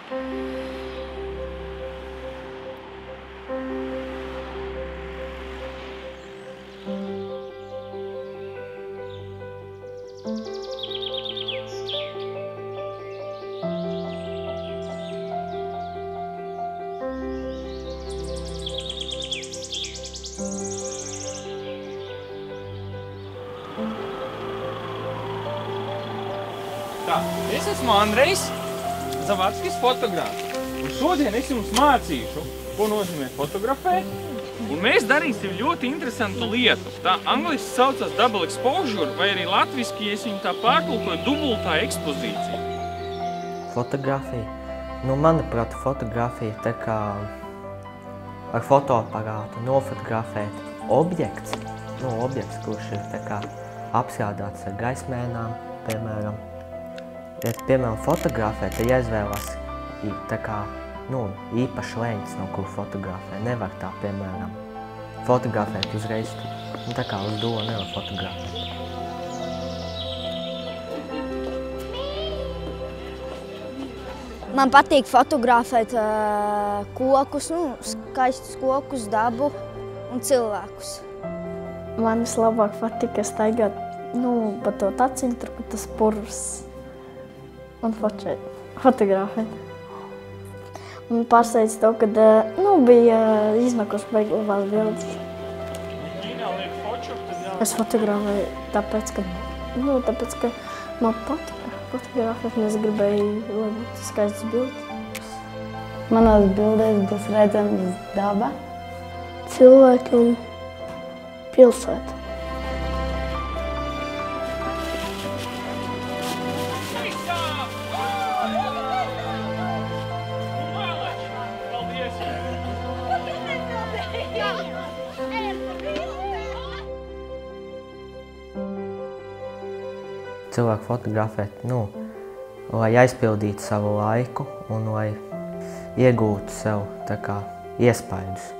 Tā, es esmu Andrejs Zavackis, fotogrāfs. Un šodien es jums mācīšu, ko nozīmē fotografēt. Un mēs darīsim ļoti interesantu lietu. Tā angliski saucas double exposure, vai arī latviski, es viņu tā pārtulkoju, dubultā ekspozīcija. Fotografija. Nu, manuprāt, fotografija tā kā ar fotoaparātu nofotografēt objekts, kurš ir tā kā apstrādāts ar gaismēnām, piemēram. Ja, piemēram, fotografēt, tad jāizvēlas tā kā, īpaši leņķis, no kuru fotografē. Nevar tā, piemēram, fotografēt uzreiz, tā kā uz dolu nevar fotografēt. Man patīk fotografēt kokus, skaistus kokus, dabu un cilvēkus. Man vislabāk patika staigāt pa to taciņu, kur tas purvs un fotografēt. Un pārsteidz to, kad bija iznākuši baigi labās bildes. Es fotografēju tāpēc, ka man patika fotografēt, un es gribēju, lai būtu skaistas bildes. Manās bildēs būs redzams daba, cilvēki un pilsēta. Cilvēku fotografēt, lai aizpildītu savu laiku un lai iegūtu sev tā kā iespaidus.